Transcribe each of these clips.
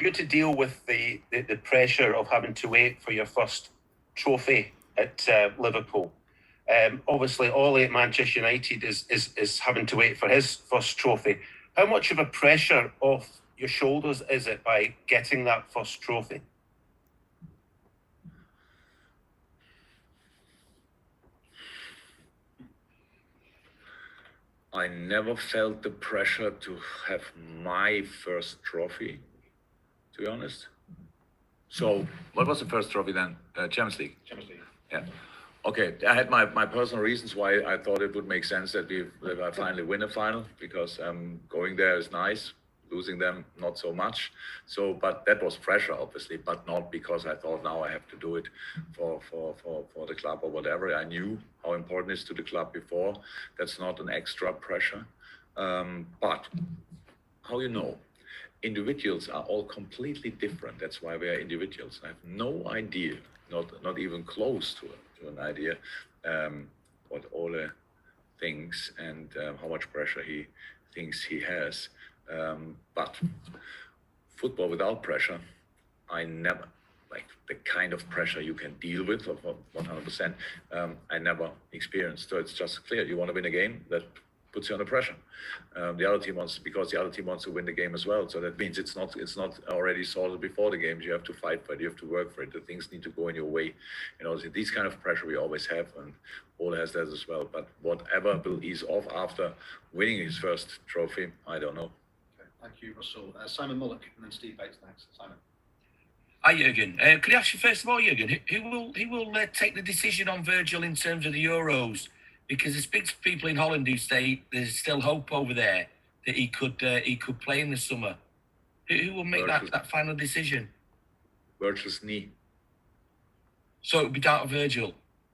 you had to deal with the pressure of having to wait for your first trophy at Liverpool. Obviously, Ole at Manchester United is having to wait for his first trophy. How much of a pressure off your shoulders is it by getting that first trophy? I never felt the pressure to have my first trophy, to be honest. So, what was the first trophy then? Champions League. Champions League. Yeah. Okay, I had my personal reasons why I thought it would make sense that I finally win a final, because going there is nice, losing them not so much. So, but that was pressure, obviously, but not because I thought now I have to do it for the club or whatever. I knew how important it is to the club before. That's not an extra pressure. But how you know? Individuals are all completely different. That's why we are individuals. I have no idea, not even close to an idea, what Ole thinks and how much pressure he thinks he has. But football without pressure, I never, like the kind of pressure you can deal with of 100%, I never experienced. So it's just clear, you want to win a game, that puts you under pressure. The other team wants to win the game as well. So that means it's not already sorted before the games. You have to fight for it. You have to work for it. The things need to go in your way. You know, these kind of pressure we always have, and Ole has that as well. But whatever will ease off after winning his first trophy, I don't know. Okay, thank you, Russell. Simon Mullock and then Steve Bates next. Simon. Hi, Jurgen. Could I ask you first of all, Jurgen, who will take the decision on Virgil in terms of the Euros? Because I speak to people in Holland who say there's still hope over there that he could play in the summer. Who will make that final decision? Virgil's knee. So it would be down to Virgil.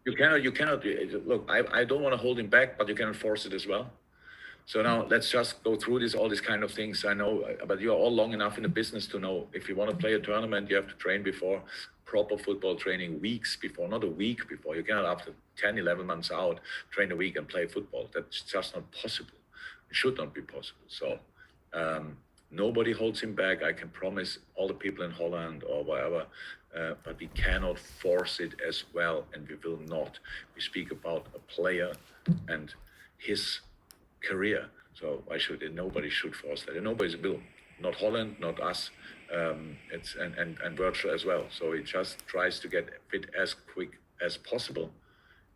You cannot look. I don't want to hold him back, but you cannot force it as well. So now let's just go through all these kind of things. I know, but you are all long enough in the business to know if you want to play a tournament, you have to train before. Proper football training weeks before, not a week before. You cannot, after 10, 11 months out, train a week and play football. That's just not possible. It should not be possible. So nobody holds him back. I can promise all the people in Holland or wherever, but we cannot force it as well, and we will not. We speak about a player and his career. So nobody should force that. And nobody will. Not Holland, not us. It's and Virgil as well. So he just tries to get fit as quick as possible.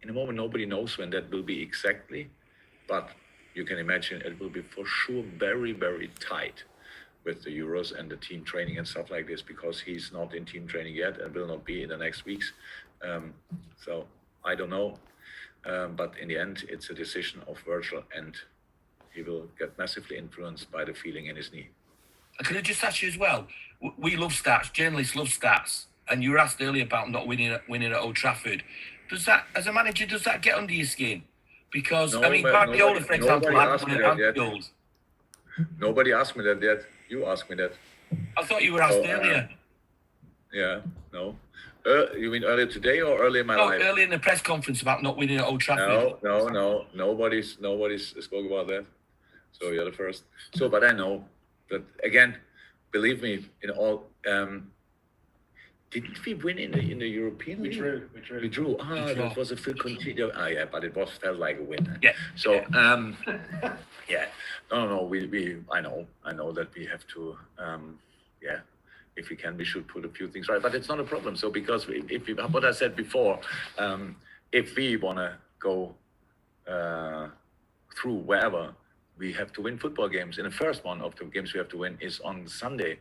In a moment, nobody knows when that will be exactly, but you can imagine it will be for sure very, very tight with the Euros and the team training and stuff like this, because he's not in team training yet and will not be in the next weeks. So I don't know, but in the end, it's a decision of Virgil, and he will get massively influenced by the feeling in his knee. Can I just ask you as well? We love stats. Journalists love stats. And you were asked earlier about not winning at Old Trafford. Does that, as a manager, get under your skin? Because Guardiola, for example, had won at Anfield. Nobody asked me that yet. You asked me that. I thought you were asked earlier. Yeah. No. You mean earlier today or early in my life? No, earlier in the press conference about not winning at Old Trafford. No. Nobody's spoke about that. So you're the first. So, but I know. But again, believe me, in all, didn't we win in the European League? We drew. That was a full continue. Yeah, but it felt like a win. Yeah. So, yeah. No. I know that we have to. If we can, we should put a few things right. But it's not a problem. So because if what I said before, if we wanna go through wherever, we have to win football games. And the first one of the games we have to win is on Sunday.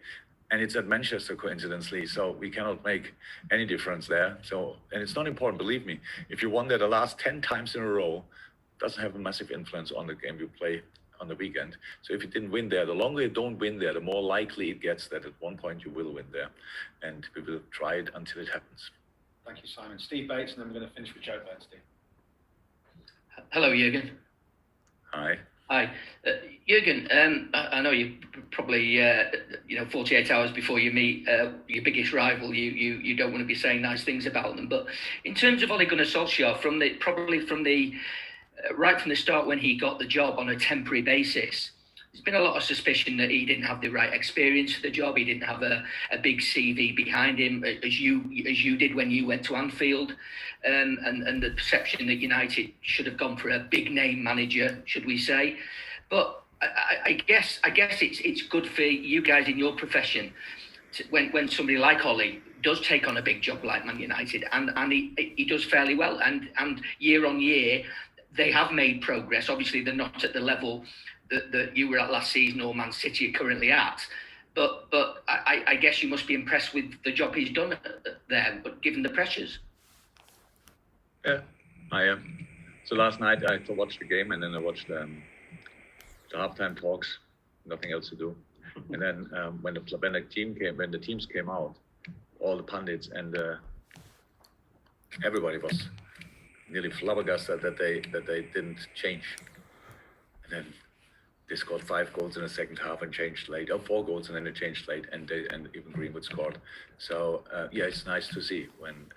And it's at Manchester, coincidentally. So we cannot make any difference there. So, and it's not important, believe me. If you won there the last 10 times in a row, it doesn't have a massive influence on the game you play on the weekend. So if you didn't win there, the longer you don't win there, the more likely it gets that at one point you will win there. And we will try it until it happens. Thank you, Simon. Steve Bates, and then we're going to finish with Joe Bernstein. Hello, Jurgen. Hi. Hi, Jurgen. I know you probably 48 hours before you meet your biggest rival, you don't want to be saying nice things about them. But in terms of Ole Gunnar Solskjaer, right from the start when he got the job on a temporary basis, there's been a lot of suspicion that he didn't have the right experience for the job. He didn't have a big CV behind him, as you did when you went to Anfield, and the perception that United should have gone for a big name manager, should we say? But I guess it's good for you guys in your profession when somebody like Ollie does take on a big job like Man United, and he does fairly well, and year on year they have made progress. Obviously, they're not at the level that you were at last season or Man City are currently at, but I guess you must be impressed with the job he's done there, but given the pressures. Yeah, I am. So last night I watched the game, and then I watched the halftime talks. Nothing else to do. And then when the teams came out, all the pundits and everybody was nearly flabbergasted that they didn't change. And then they scored 5 goals in the second half and changed late, or 4 goals and then they changed late, and even Greenwood scored. So yeah, it's nice to see when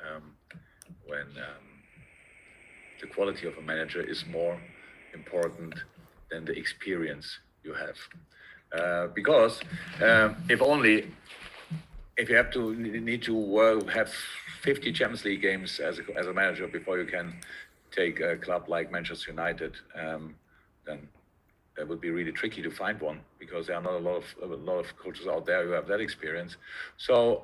the quality of a manager is more important than the experience you have. Because if you need to have 50 Champions League games as a manager before you can take a club like Manchester United, then that would be really tricky to find one, because there are not a lot of coaches out there who have that experience. So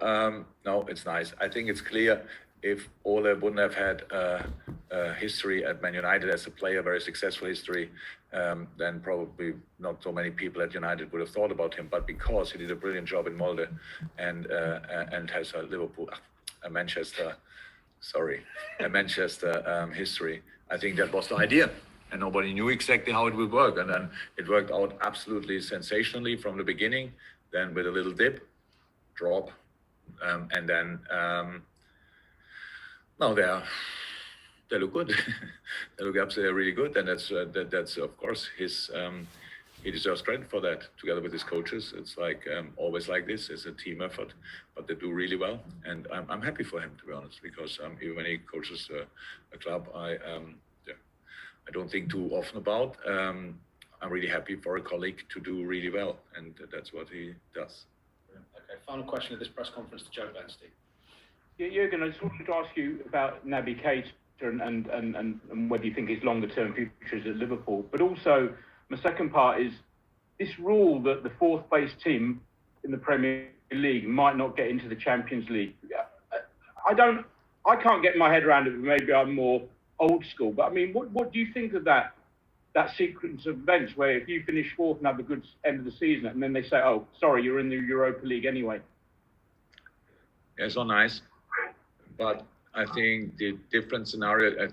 no, it's nice. I think it's clear, if Ole wouldn't have had a history at Man United as a player, very successful history, then probably not so many people at United would have thought about him. But because he did a brilliant job in Molde and has a Manchester history, I think that was the idea. And nobody knew exactly how it would work. And then it worked out absolutely sensationally from the beginning, then with a little dip, drop, and then now they look good. They look absolutely really good, and that's of course his. He deserves credit for that, together with his coaches. It's like always like this. It's a team effort, but they do really well, and I'm happy for him, to be honest, because even when he coaches a club, I don't think too often about. I'm really happy for a colleague to do really well, and that's what he does. Okay, final question of this press conference to Joe Bernstein. Yeah, Jurgen, I just wanted to ask you about Naby Keita and whether you think his longer term future is at Liverpool. But also, my second part is this rule that the 4th place team in the Premier League might not get into the Champions League. I can't get my head around it. Maybe I'm more old school, but I mean, what do you think of that sequence of events where if you finish 4th and have a good end of the season, and then they say, oh, sorry, you're in the Europa League anyway? Yeah, it's not nice. But I think the different scenario, I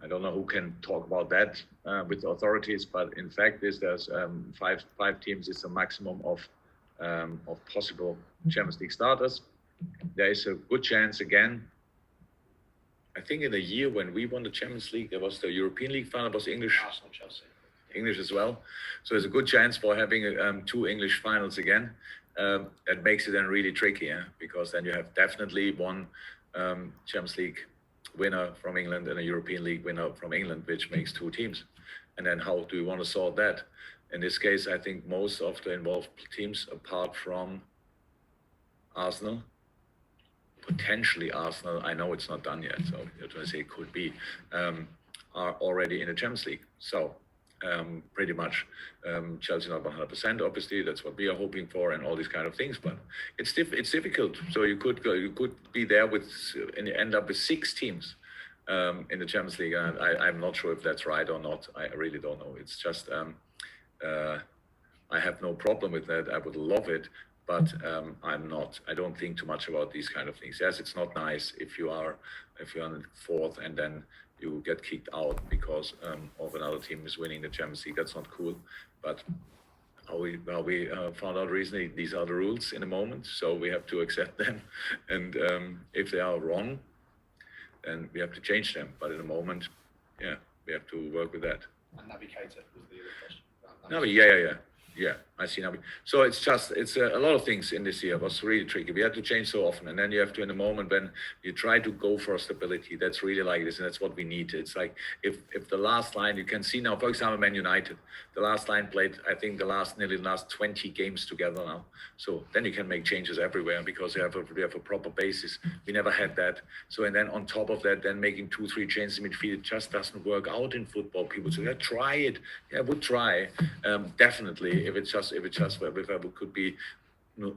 don't know who can talk about that with the authorities, but in fact, there's 5 teams is a maximum of possible Champions League starters. There is a good chance again. I think in the year when we won the Champions League, there was the European League final, was English. Arsenal, Chelsea. English as well. So there's a good chance for having 2 English finals again. That makes it then really tricky, because then you have definitely one Champions League winner from England and a European League winner from England, which makes 2 teams. And then how do you want to sort that? In this case, I think most of the involved teams, apart from Arsenal, potentially Arsenal, I know it's not done yet, so you're trying to say it could be, are already in the Champions League. So pretty much Chelsea not 100%, obviously that's what we are hoping for, and all these kind of things, but it's difficult. So you could be there and end up with 6 teams in the Champions League, and I'm not sure if that's right or not. I really don't know. It's just I have no problem with that. I would love it, but I don't think too much about these kind of things. Yes, it's not nice if you're on the 4th and then you get kicked out because of another team is winning the Champions League. That's not cool. But how we found out recently, these are the rules in the moment, so we have to accept them. And if they are wrong, then we have to change them. But in the moment, yeah, we have to work with that. And Naby Keita was the other question. Naby, yeah. Yeah, I see now. So it's a lot of things in this year was really tricky. We had to change so often, and then you have to, in a moment when you try to go for stability, that's really like this, and that's what we need. It's like if the last line, you can see now, for example, Man United, the last line played, I think nearly the last 20 games together now. So then you can make changes everywhere because we have a proper basis. We never had that. So and then on top of that, then making 2-3 changes in midfield, it just doesn't work out in football. People say, yeah, try it. Yeah, I would try. Definitely. If I could be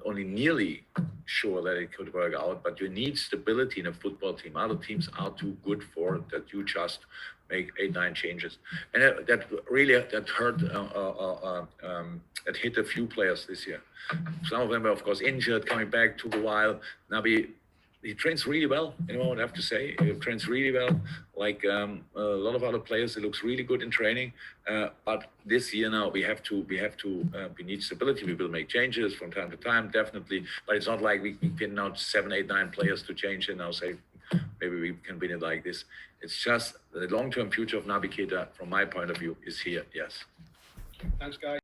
only nearly sure that it could work out, but you need stability in a football team. Other teams are too good for it, that you just make 8-9 changes, and that really hurt. That hit a few players this year. Some of them were, of course, injured, coming back, took a while. Naby, he trains really well, I have to say. He trains really well. Like a lot of other players, he looks really good in training. But this year now, we need stability. We will make changes from time to time, definitely. But it's not like we pin out 7, 8, 9 players to change and now say, maybe we can win it like this. It's just the long-term future of Naby Keita, from my point of view, is here, yes. Thanks, guys.